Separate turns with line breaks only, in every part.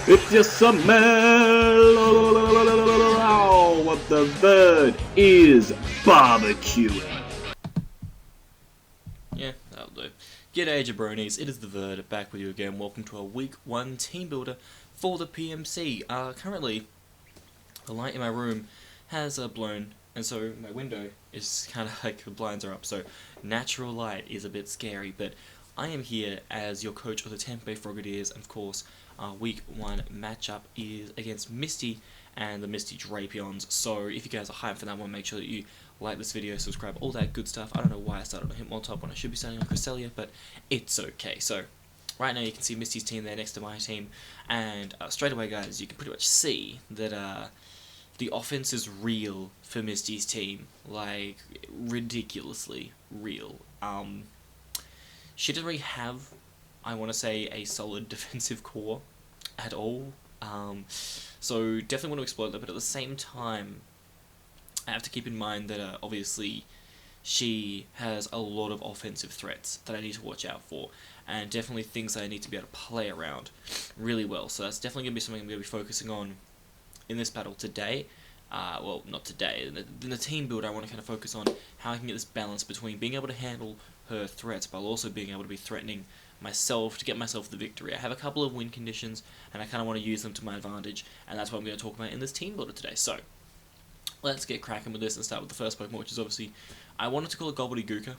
It's your smell what the Verd is barbecuing.
Yeah, that'll do. G'day jabronis, it is TheVerd back with you again. Welcome to our week 1 team builder for the PMC. Currently, the light in my room has blown, and so my window is kind of like the blinds are up, so natural light is a bit scary, but I am here as your coach of the Tampa Bay Frogadiers, and of course, our week 1 matchup is against Misty and the Misty Drapions, so if you guys are hyped for that one, make sure that you like this video, subscribe, all that good stuff. I don't know why I started on Hitmontop when I should be starting on Cresselia, but it's okay. So, right now you can see Misty's team there next to my team, and straight away guys, you can pretty much see that the offense is real for Misty's team, like, ridiculously real. She doesn't really have, I want to say, a solid defensive core at all, so definitely want to exploit that, but at the same time, I have to keep in mind that obviously she has a lot of offensive threats that I need to watch out for, and definitely things that I need to be able to play around really well, so that's definitely going to be something I'm going to be focusing on in this battle today. Well, not today. In the team build, I want to kind of focus on how I can get this balance between being able to handle her threats, but also being able to be threatening myself to get myself the victory. I have a couple of win conditions, and I kind of want to use them to my advantage, and that's what I'm going to talk about in this team builder today. So, let's get cracking with this and start with the first Pokemon, which is obviously, I wanted to call it Gobbledygooker.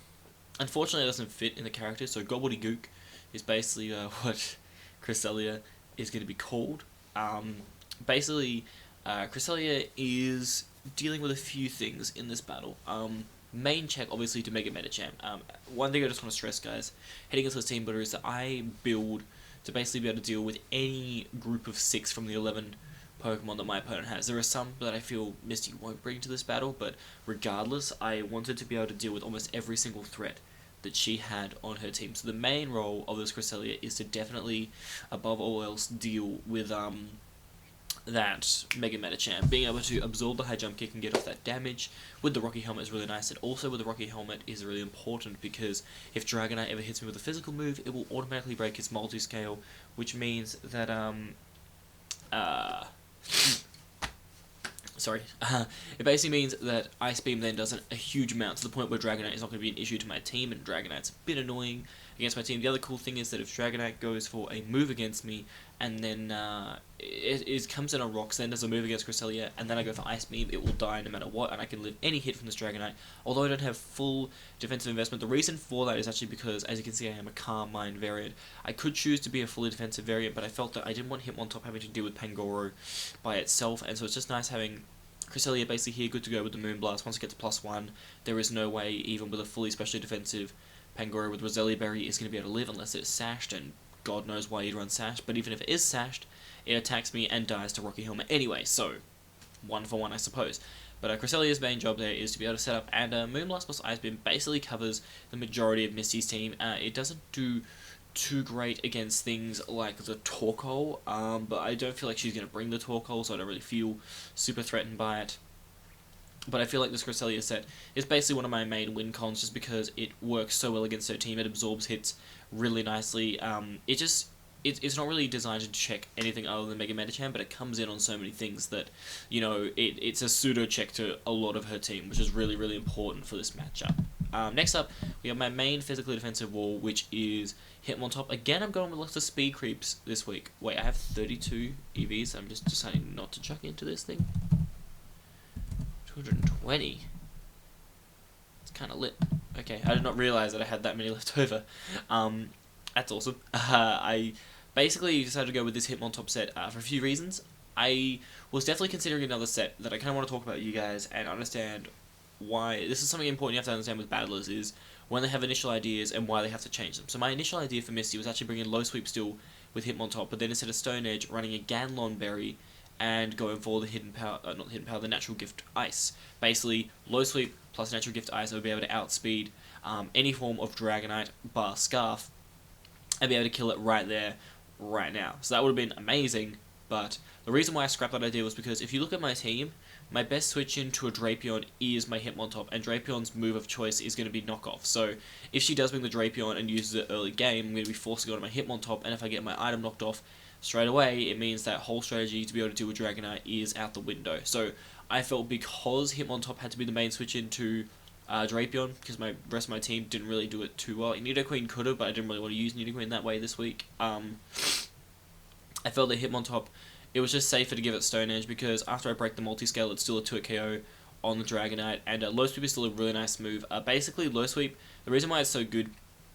Unfortunately, it doesn't fit in the character, so Gobbledygook is basically what Cresselia is going to be called. Basically, Cresselia is dealing with a few things in this battle. Main check, obviously, to make it Metachamp. One thing I just want to stress, guys, heading into this team builder is that I build to basically be able to deal with any group of 6 from the 11 Pokemon that my opponent has. There are some that I feel Misty won't bring to this battle, but regardless, I wanted to be able to deal with almost every single threat that she had on her team. So the main role of this Cresselia is to definitely, above all else, deal with that Mega Metachamp. Being able to absorb the high jump kick and get off that damage with the Rocky Helmet is really nice, and also with the Rocky Helmet is really important because if Dragonite ever hits me with a physical move, it will automatically break its multi-scale, which means that, it basically means that Ice Beam then does a huge amount to the point where Dragonite is not going to be an issue to my team, and Dragonite's a bit annoying against my team. The other cool thing is that if Dragonite goes for a move against me, and then it comes in on Rocks, then does a move against Cresselia, and then I go for Ice Beam, it will die no matter what, and I can live any hit from this Dragonite, although I don't have full defensive investment. The reason for that is actually because, as you can see, I am a Calm Mind variant. I could choose to be a fully defensive variant, but I felt that I didn't want Hitmontop having to deal with Pangoro by itself, and so it's just nice having Cresselia basically here, good to go with the Moonblast. Once it gets to +1, there is no way, even with a fully specially defensive Pangoro with Roselia Berry, is going to be able to live unless it's sashed, and God knows why you'd run sashed, but even if it is sashed, it attacks me and dies to Rocky Helmet anyway, so 1 for 1 I suppose. But Cresselia's main job there is to be able to set up, and Moonblast plus Ice Beam basically covers the majority of Misty's team. It doesn't do too great against things like the Torkoal, but I don't feel like she's going to bring the Torkoal, so I don't really feel super threatened by it. But I feel like this Cresselia set is basically one of my main win cons just because it works so well against her team. It absorbs hits really nicely. It's not really designed to check anything other than Mega Metachamp, but it comes in on so many things that, you know, it's a pseudo check to a lot of her team, which is really, really important for this matchup. Next up, we have my main physically defensive wall, which is Hitmontop. Again, I'm going with lots of speed creeps this week. Wait, I have 32 EVs. I'm just deciding not to chuck into this thing. 220. It's kind of lit. Okay, I did not realize that I had that many left over. That's awesome. I basically decided to go with this Hitmontop set for a few reasons. I was definitely considering another set that I kind of want to talk about you guys and understand why. This is something important you have to understand with battlers is when they have initial ideas and why they have to change them. So my initial idea for Misty was actually bringing Low Sweep still with Hitmontop, but then instead of Stone Edge, running a Ganlon Berry and going for the the Natural Gift Ice. Basically, Low Sweep plus Natural Gift Ice, I would be able to outspeed any form of Dragonite bar Scarf. I'd be able to kill it right there, right now. So that would have been amazing, but the reason why I scrapped that idea was because if you look at my team, my best switch into a Drapion is my Hitmontop, and Drapion's move of choice is going to be Knockoff. So if she does bring the Drapion and uses it early game, I'm going to be forced to go to my Hitmontop, and if I get my item knocked off, straight away, it means that whole strategy to be able to deal with Dragonite is out the window. So I felt because Hitmontop had to be the main switch into Drapion, because my rest of my team didn't really do it too well. Nidoqueen could have, but I didn't really want to use Nidoqueen that way this week. I felt that Hitmontop, it was just safer to give it Stone Edge, because after I break the multi-scale, it's still a 2-hit KO on the Dragonite, and Low Sweep is still a really nice move. Basically, Low Sweep, the reason why it's so good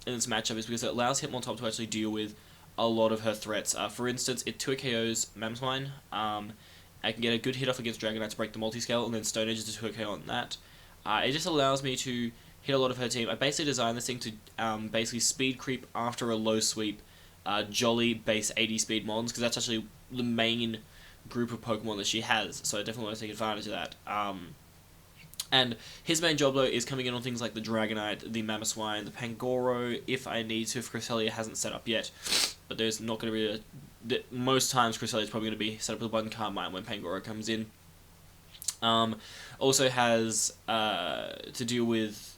in this matchup is because it allows Hitmontop to actually deal with a lot of her threats. For instance, it 2-hit KOs Mamoswine. I can get a good hit off against Dragonite to break the multi-scale, and then Stone Edge is a 2-hit KO on that. It just allows me to hit a lot of her team. I basically designed this thing to basically speed creep after a low sweep, Jolly base 80 speed mons, because that's actually the main group of Pokemon that she has, so I definitely want to take advantage of that. And his main job, though, is coming in on things like the Dragonite, the Mamoswine, the Pangoro, if I need to, if Cresselia hasn't set up yet. But there's not going to be most times Cresselia is probably going to be set up with one Carmine when Pangoro comes in. Also has to deal with,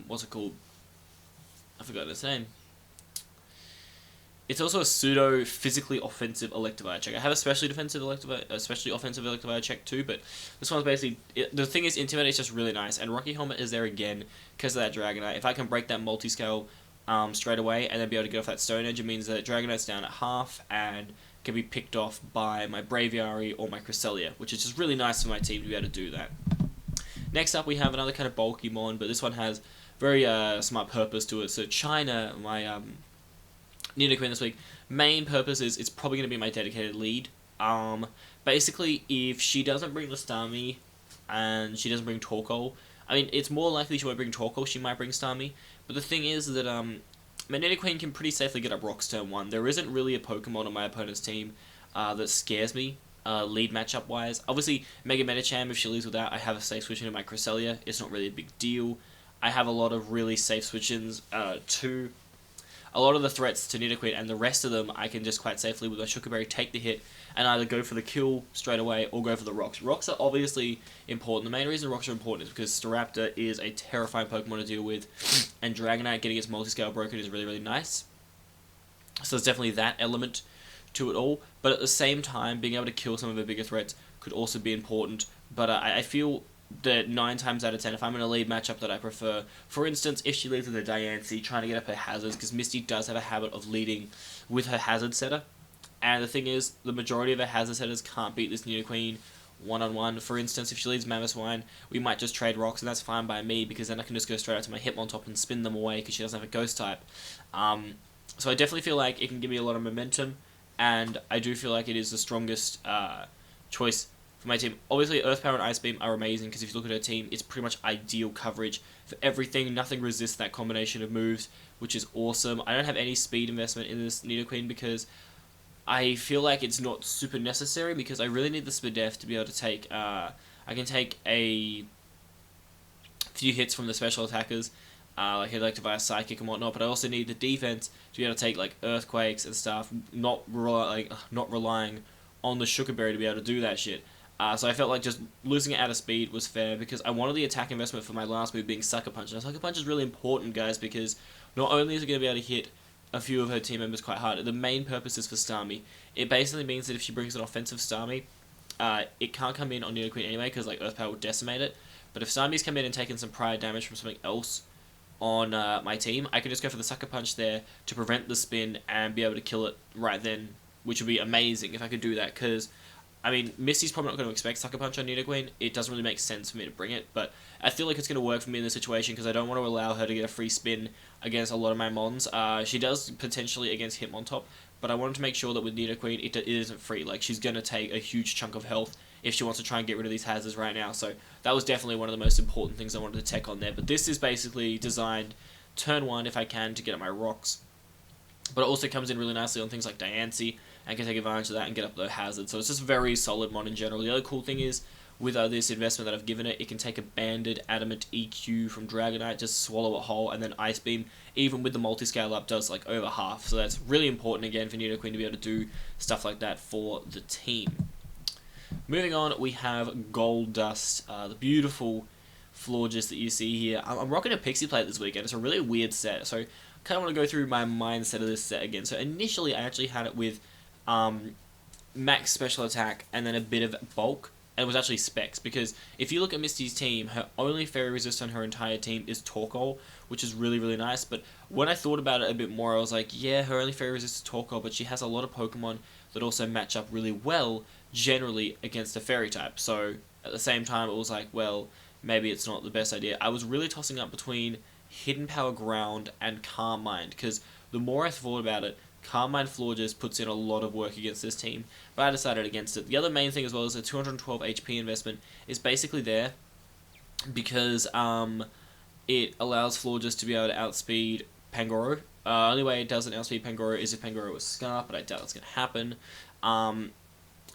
what's it called? I forgot its name. It's also a pseudo physically offensive Electivire check. I have a specially offensive Electivire check too, but this one's basically the thing is Intimidate is just really nice, and Rocky Helmet is there again because of that Dragonite. If I can break that multi-scale straight away and then be able to get off that Stone Edge, it means that Dragonite's down at half and can be picked off by my Braviary or my Cresselia, which is just really nice for my team to be able to do that. Next up, we have another kind of bulky mon, but this one has very smart purpose to it. So China, my Nidoqueen this week, main purpose is it's probably going to be my dedicated lead. Basically, if she doesn't bring the Starmie and she doesn't bring Torkoal, I mean, it's more likely she won't bring Torkoal, she might bring Starmie. But the thing is that my Nidoqueen can pretty safely get up Rocks turn 1. There isn't really a Pokemon on my opponent's team that scares me, lead matchup wise. Obviously, Mega Medicham, if she leaves with that, I have a safe switch into my Cresselia. It's not really a big deal. I have a lot of really safe switch-ins to a lot of the threats to Nidoqueen, and the rest of them I can just quite safely with my Sugar Berry take the hit and either go for the kill straight away or go for the rocks. Rocks are obviously important. The main reason rocks are important is because Staraptor is a terrifying Pokemon to deal with, and Dragonite getting its multi-scale broken is really, really nice. So there's definitely that element to it all, but at the same time, being able to kill some of the bigger threats could also be important. But I feel that 9 times out of 10, if I'm in a lead matchup that I prefer, for instance, if she leads with a Diancie, trying to get up her hazards, because Misty does have a habit of leading with her hazard setter, and the thing is, the majority of her hazard setters can't beat this Nidoqueen one-on-one. For instance, if she leads Mamoswine, we might just trade rocks, and that's fine by me, because then I can just go straight out to my Hitmontop and spin them away, because she doesn't have a Ghost type. So I definitely feel like it can give me a lot of momentum, and I do feel like it is the strongest choice for my team. Obviously, Earth Power and Ice Beam are amazing, because if you look at her team, it's pretty much ideal coverage for everything. Nothing resists that combination of moves, which is awesome. I don't have any speed investment in this Nidoqueen, because I feel like it's not super necessary, because I really need the Spadef to be able to take, I can take a few hits from the special attackers, like Electivire, Psychic and whatnot, but I also need the defense to be able to take like Earthquakes and stuff, not relying on the Sugar Berry to be able to do that shit. So I felt like just losing it out of speed was fair, because I wanted the attack investment for my last move being Sucker Punch. Now, Sucker Punch is really important, guys, because not only is it going to be able to hit a few of her team members quite hard, the main purpose is for Starmie. It basically means that if she brings an offensive Starmie, it can't come in on Nidoqueen anyway, because like Earth Power will decimate it. But if Starmie's come in and taken some prior damage from something else on my team, I can just go for the Sucker Punch there to prevent the spin and be able to kill it right then, which would be amazing if I could do that, because I mean, Misty's probably not going to expect Sucker Punch on Nidoqueen. It doesn't really make sense for me to bring it, but I feel like it's going to work for me in this situation, because I don't want to allow her to get a free spin against a lot of my mons. She does potentially against Hitmontop, but I wanted to make sure that with Nidoqueen it isn't free. Like, she's going to take a huge chunk of health if she wants to try and get rid of these hazards right now. So that was definitely one of the most important things I wanted to tech on there. But this is basically designed turn 1 if I can to get at my rocks. But it also comes in really nicely on things like Diancie, and can take advantage of that and get up the hazard. So it's just very solid mon in general. The other cool thing is, with this investment that I've given it, it can take a Banded Adamant EQ from Dragonite, just swallow it whole, and then Ice Beam, even with the multi-scale up, does like over half. So that's really important again for Nidoqueen to be able to do stuff like that for the team. Moving on, we have Gold Dust, the beautiful Florges that you see here. I'm rocking a Pixie Plate this weekend. It's a really weird set, so I kind of want to go through my mindset of this set again. So initially, I actually had it with max special attack, and then a bit of bulk. And it was actually specs, because if you look at Misty's team, her only fairy resist on her entire team is Torkoal, which is really, really nice. But when I thought about it a bit more, I was like, yeah, her only fairy resist is Torkoal, but she has a lot of Pokemon that also match up really well, generally, against a fairy type. So, at the same time, it was like, well, maybe it's not the best idea. I was really tossing up between Hidden Power Ground and Calm Mind, because the more I thought about it, Calm Mind Florges puts in a lot of work against this team, but I decided against it. The other main thing as well is the 212 HP investment is basically there because it allows Florges to be able to outspeed Pangoro. Only way it doesn't outspeed Pangoro is if Pangoro was Scarf, but I doubt that's going to happen.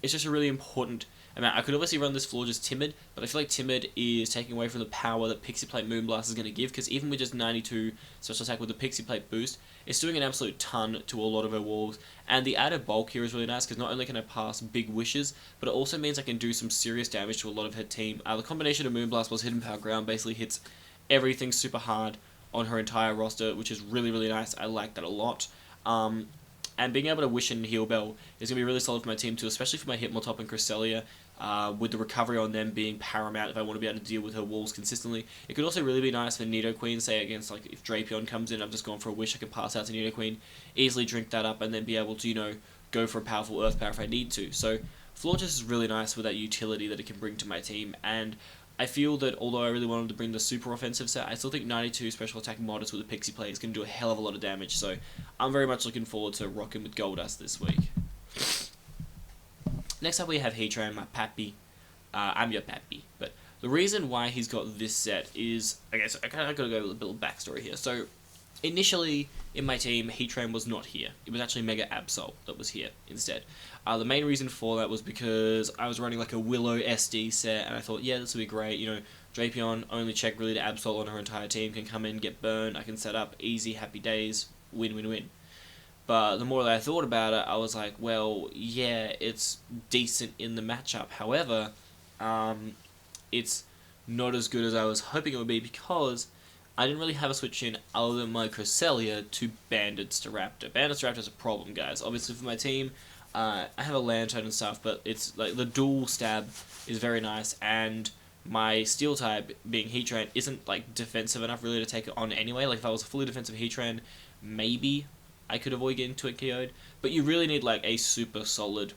It's just a really important amount. I could obviously run this floor just Timid, but I feel like Timid is taking away from the power that Pixie Plate Moonblast is going to give, because even with just 92 special attack with the Pixie Plate boost, it's doing an absolute ton to a lot of her walls. And the added bulk here is really nice, because not only can I pass big wishes, but it also means I can do some serious damage to a lot of her team. The combination of Moonblast plus Hidden Power Ground basically hits everything super hard on her entire roster, which is really, really nice. I like that a lot. And being able to Wish and Heal Bell is going to be really solid for my team too, especially for my Hitmontop and Cresselia, with the recovery on them being paramount if I want to be able to deal with her walls consistently. It could also really be nice for Nidoqueen, say against, like, if Drapion comes in, I've just gone for a Wish, I can pass out to Nidoqueen, easily drink that up, and then be able to, you know, go for a powerful Earth Power if I need to. So, Florges is really nice with that utility that it can bring to my team, and I feel that although I really wanted to bring the super offensive set, I still think 92 special attack Modest with the Pixie Plate is going to do a hell of a lot of damage, so I'm very much looking forward to rocking with Goldust this week. Next up we have Heatran, my pappy. I'm your pappy, but the reason why he's got this set is, okay, so I kind of got to go with a little backstory here. So, initially, in my team, Heatran was not here. It was actually Mega Absol that was here instead. The main reason for that was because I was running like a Willow SD set, and I thought, yeah, this would be great. You know, Drapion, only check really to Absol on her entire team, can come in, get burned, I can set up, easy, happy days, win, win, win. But the more that I thought about it, I was like, well, yeah, it's decent in the matchup. However, it's not as good as I was hoping it would be, because I didn't really have a switch in other than my Cresselia to Banded Staraptor. Banded Staraptor is a problem, guys. Obviously for my team, I have a Lantern and stuff, but it's like the dual stab is very nice, and my Steel type, being Heatran, isn't like defensive enough really to take it on anyway. Like if I was a fully defensive Heatran, maybe I could avoid getting to it KO'd, but you really need like a super solid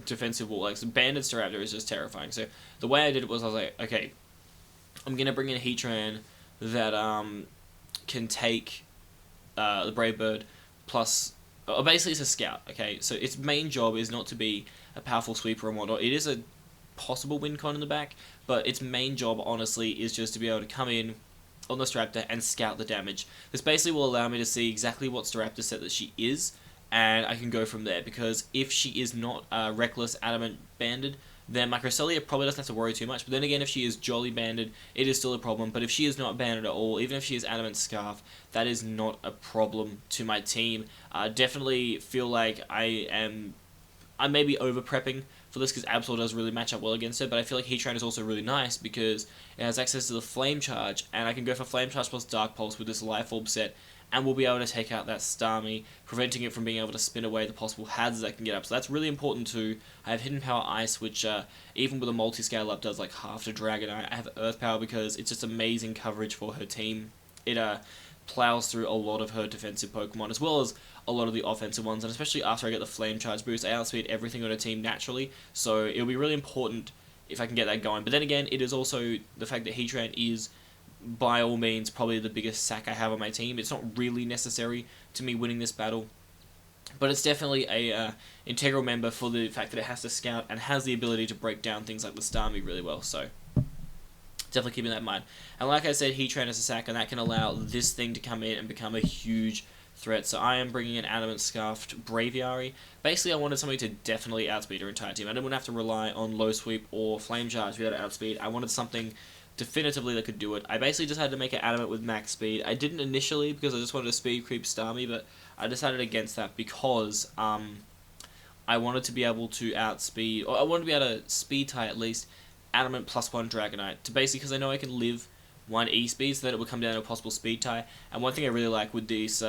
defensive wall. Like, so Banded Staraptor is just terrifying. So the way I did it was I was like, okay, I'm gonna bring in a Heatran that can take the Brave Bird plus. Basically, it's a scout. Okay, so its main job is not to be a powerful sweeper and whatnot. It is a possible win con in the back, but its main job, honestly, is just to be able to come in on the Staraptor and scout the damage. This basically will allow me to see exactly what Staraptor set that she is, and I can go from there, because if she is not Reckless, Adamant, Banded, then my Cresselia probably doesn't have to worry too much. But then again, if she is Jolly Banded, it is still a problem. But if she is not Banded at all, even if she is Adamant Scarf, that is not a problem to my team. Definitely feel like I may be over-prepping for this, because Absol does really match up well against it, but I feel like Heatran is also really nice because it has access to the Flame Charge, and I can go for Flame Charge plus Dark Pulse with this Life Orb set, and we'll be able to take out that Starmie, preventing it from being able to spin away the possible hazards that can get up. So that's really important too. I have Hidden Power Ice, which even with a multi-scale up does like half to Dragonite. I have Earth Power because it's just amazing coverage for her team. It plows through a lot of her defensive Pokemon, as well as a lot of the offensive ones, and especially after I get the Flame Charge boost, I outspeed everything on her team naturally, so it'll be really important if I can get that going. But then again, it is also the fact that Heatran is, by all means, probably the biggest sack I have on my team. It's not really necessary to me winning this battle, but it's definitely a integral member for the fact that it has to scout and has the ability to break down things like the Starmie really well, so definitely keeping that in mind. And like I said, Heatran is a sack, and that can allow this thing to come in and become a huge threat. So I am bringing in Adamant Scarfed Braviary. Basically, I wanted something to definitely outspeed her entire team. I didn't want to have to rely on Low Sweep or Flame Charge to be able to outspeed. I wanted something definitively that could do it. I basically just had to make it Adamant with max speed. I didn't initially because I just wanted to speed creep Starmie, but I decided against that because I wanted to be able to outspeed, or I wanted to be able to speed tie at least Adamant +1 Dragonite, to basically, because I know I can live 1 E-speed, so that it would come down to a possible speed tie. And one thing I really like with these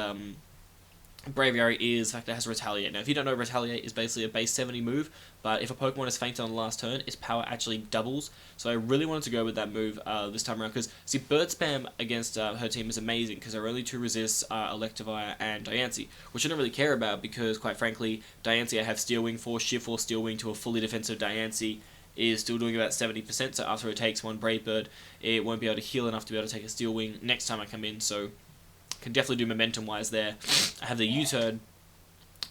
Braviary is the fact that it has Retaliate. Now, if you don't know, Retaliate is basically a base 70 move, but if a Pokemon is fainted on the last turn, its power actually doubles. So I really wanted to go with that move this time around, because, see, Bird Spam against her team is amazing, because there are only 2 resists, Electivire and Diancie, which I don't really care about, because, quite frankly, Diancie I have Steel Wing for. Shift Force Steel Wing to a fully defensive Diancie is still doing about 70%, so after it takes one Brave Bird, it won't be able to heal enough to be able to take a Steel Wing next time I come in, so can definitely do momentum-wise there. I have the U-Turn,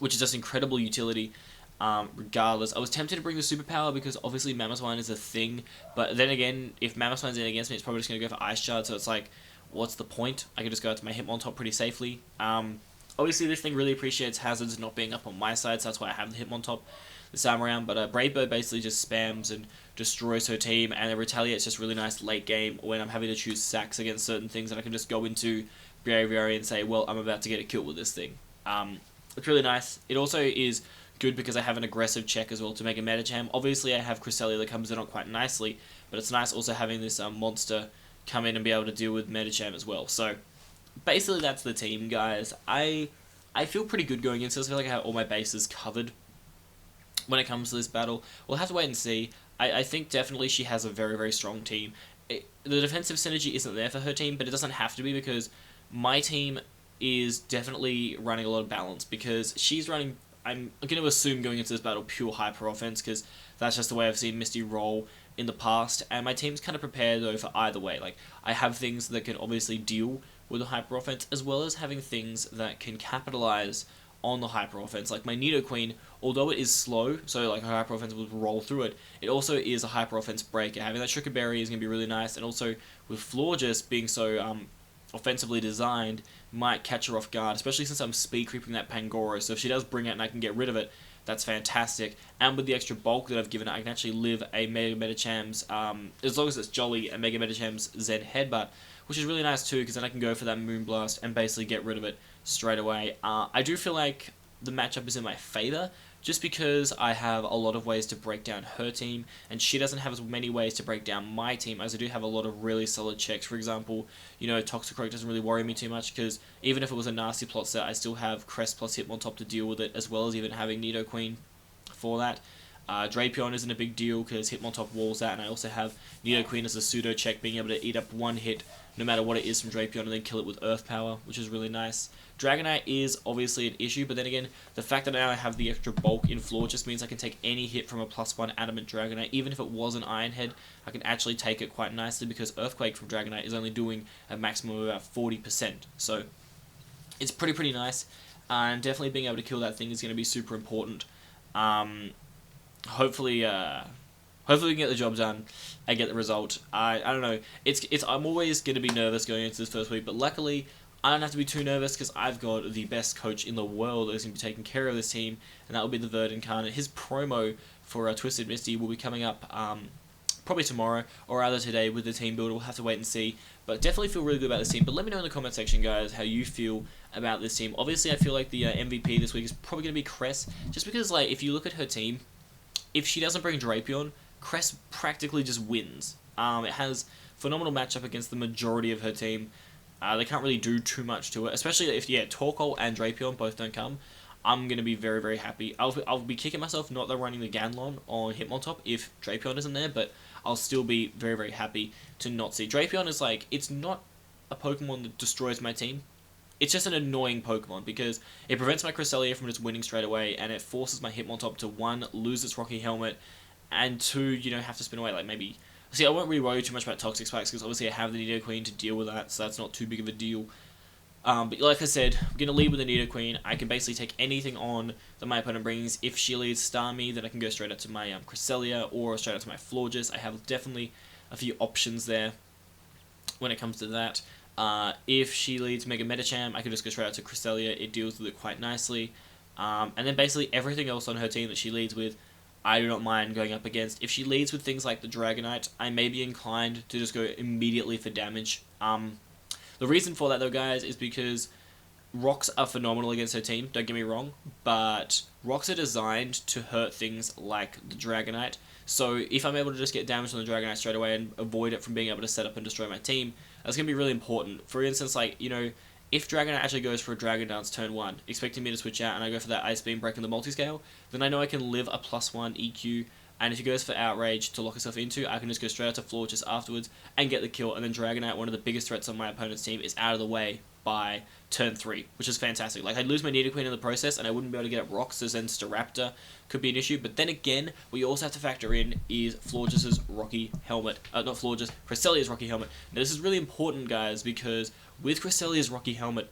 which is just incredible utility, regardless. I was tempted to bring the Superpower because obviously Mamoswine is a thing, but then again, if Mamoswine's in against me, it's probably just going to go for Ice Shard, so it's like, what's the point? I could just go out to my Hitmontop pretty safely. Obviously, this thing really appreciates hazards not being up on my side, so that's why I have the Hitmontop this time around, but Brave Bird basically just spams and destroys her team, and the Retaliate's just really nice late game when I'm having to choose sacks against certain things, and I can just go into Braviary and say, well, I'm about to get a kill with this thing. It's really nice. It also is good because I have an aggressive check as well to make a Medicham. Obviously, I have Cresselia that comes in on quite nicely, but it's nice also having this monster come in and be able to deal with Medicham as well. So, basically, that's the team, guys. I feel pretty good going into this. I feel like I have all my bases covered when it comes to this battle. We'll have to wait and see. I think definitely she has a very, very strong team. The defensive synergy isn't there for her team, but it doesn't have to be because my team is definitely running a lot of balance because she's running, I'm going to assume going into this battle, pure hyper offense because that's just the way I've seen Misty roll in the past, and my team's kind of prepared though for either way. Like, I have things that can obviously deal with the hyper offense as well as having things that can capitalize on the hyper offense. Like my Nidoqueen, although it is slow, so like her hyper offense will roll through it, it also is a hyper offense breaker. Having that Sugar Berry is going to be really nice, and also with Florges being so offensively designed, might catch her off guard, especially since I'm speed creeping that Pangoro, so if she does bring it and I can get rid of it, that's fantastic. And with the extra bulk that I've given it, I can actually live a Mega Medicham's, as long as it's Jolly, a Mega Medicham's Zen Headbutt, which is really nice too, because then I can go for that Moonblast and basically get rid of it straight away. I do feel like the matchup is in my favour, just because I have a lot of ways to break down her team, and she doesn't have as many ways to break down my team, as I do have a lot of really solid checks. For example, you know, Toxicroak doesn't really worry me too much, because even if it was a nasty plot set, I still have Crest plus Hitmontop to deal with it, as well as even having Nidoqueen for that. Drapion isn't a big deal, because Hitmontop walls that, and I also have Nidoqueen as a pseudo check, being able to eat up one hit, no matter what it is from Drapion, and then kill it with Earth Power, which is really nice. Dragonite is obviously an issue, but then again, the fact that now I have the extra bulk in floor just means I can take any hit from a +1 Adamant Dragonite. Even if it was an Iron Head, I can actually take it quite nicely, because Earthquake from Dragonite is only doing a maximum of about 40%. So, it's pretty nice, and definitely being able to kill that thing is going to be super important. Hopefully we can get the job done and get the result. I don't know. I'm always going to be nervous going into this first week, but luckily I don't have to be too nervous because I've got the best coach in the world who's going to be taking care of this team, and that will be TheVerd Incarnate. His promo for Twisted Misty will be coming up probably tomorrow, or rather today with the Teambuilder. We'll have to wait and see, but definitely feel really good about this team. But let me know in the comment section, guys, how you feel about this team. Obviously, I feel like the MVP this week is probably going to be Cress, just because, like, if you look at her team, if she doesn't bring Drapion, Cress practically just wins. It has phenomenal matchup against the majority of her team. They can't really do too much to it, especially if, yeah, Torkoal and Drapion both don't come. I'm going to be very happy. I'll be kicking myself not running the Ganlon on Hitmontop if Drapion isn't there, but I'll still be very happy to not see. Drapion is like, it's not a Pokemon that destroys my team. It's just an annoying Pokemon, because it prevents my Cresselia from just winning straight away, and it forces my Hitmontop to 1, lose its Rocky Helmet, and 2, you know, have to spin away, like, maybe... See, I won't really worry too much about Toxic Spikes, because obviously I have the Nidoqueen to deal with that, so that's not too big of a deal. But like I said, I'm going to lead with the Nidoqueen. I can basically take anything on that my opponent brings. If she leads Starmie, then I can go straight up to my Cresselia, or straight up to my Florges. I have definitely a few options there when it comes to that. If she leads Mega Medicham, I can just go straight out to Cresselia. It deals with it quite nicely. And then basically everything else on her team that she leads with, I do not mind going up against. If she leads with things like the Dragonite, I may be inclined to just go immediately for damage. The reason for that, though, guys, is because rocks are phenomenal against her team, don't get me wrong, but rocks are designed to hurt things like the Dragonite. So if I'm able to just get damage on the Dragonite straight away and avoid it from being able to set up and destroy my team, that's going to be really important. For instance, like, you know, if Dragonite actually goes for a Dragon Dance turn 1, expecting me to switch out and I go for that Ice Beam breaking the multiscale, then I know I can live a +1 EQ, and if he goes for Outrage to lock himself into, I can just go straight out to Floor just afterwards and get the kill, and then Dragonite, one of the biggest threats on my opponent's team, is out of the way by turn 3, which is fantastic. Like, I'd lose my Nidoqueen in the process, and I wouldn't be able to get up rocks, as then Staraptor could be an issue. But then again, what you also have to factor in is Florges' Rocky Helmet. Not Florges, Cresselia's Rocky Helmet. Now, this is really important, guys, because with Cresselia's Rocky Helmet,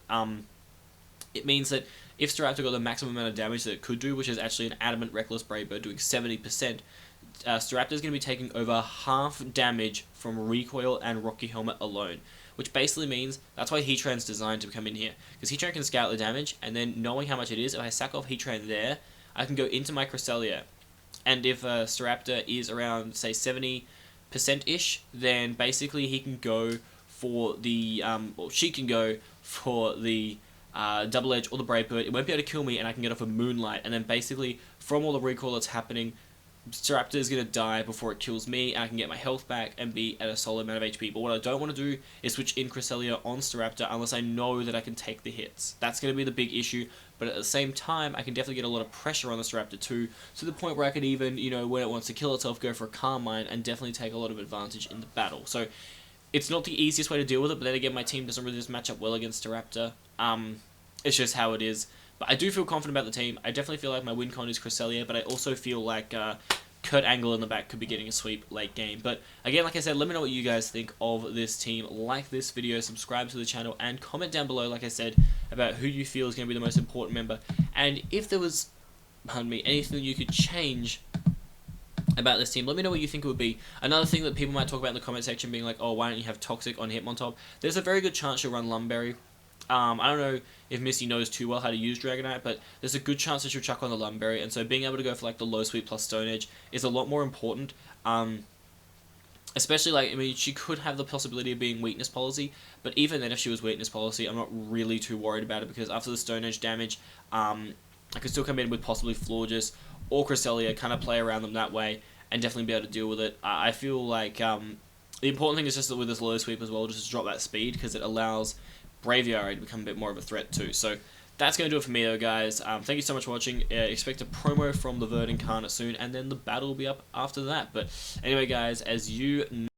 it means that if Staraptor got the maximum amount of damage that it could do, which is actually an Adamant Reckless Brave Bird doing 70%, Staraptor is going to be taking over half damage from Recoil and Rocky Helmet alone. Which basically means that's why Heatran's designed to come in here. Because Heatran can scout the damage, and then knowing how much it is, if I sack off Heatran there, I can go into my Cresselia. And if Staraptor is around, say, 70%-ish, then basically he can go for the, well, she can go for the Double Edge or the Brave Bird. It won't be able to kill me, and I can get off a Moonlight. And then basically, from all the recoil that's happening, Staraptor is going to die before it kills me, and I can get my health back and be at a solid amount of HP. But what I don't want to do is switch in Cresselia on Staraptor unless I know that I can take the hits. That's going to be the big issue, but at the same time, I can definitely get a lot of pressure on the Staraptor too, to the point where I could even, you know, when it wants to kill itself, go for a Calm Mind and definitely take a lot of advantage in the battle. So, it's not the easiest way to deal with it, but then again, my team doesn't really just match up well against Staraptor. It's just how it is. But I do feel confident about the team. I definitely feel like my win con is Cresselia, but I also feel like Kurt Angle in the back could be getting a sweep late game. But again, like I said, let me know what you guys think of this team. Like this video, subscribe to the channel, and comment down below, like I said, about who you feel is going to be the most important member. And if there was, pardon me, anything you could change about this team, let me know what you think it would be. Another thing that people might talk about in the comment section being like, oh, why don't you have Toxic on Hitmontop? There's a very good chance you'll run Lumberry. I don't know if Misty knows too well how to use Dragonite, but there's a good chance that she'll chuck on the Lumberry, and so being able to go for like the low sweep plus Stone Edge is a lot more important. Especially, like, I mean, she could have the possibility of being Weakness Policy, but even then if she was Weakness Policy, I'm not really too worried about it, because after the Stone Edge damage, I could still come in with possibly Florges or Cresselia, kind of play around them that way, and definitely be able to deal with it. I feel like the important thing is just that with this low sweep as well, just to drop that speed, because it allows Braviary to become a bit more of a threat too. So that's going to do it for me though, guys. Thank you so much for watching. Expect a promo from TheVerd Incarnate soon, and then the battle will be up after that. But anyway, guys, as you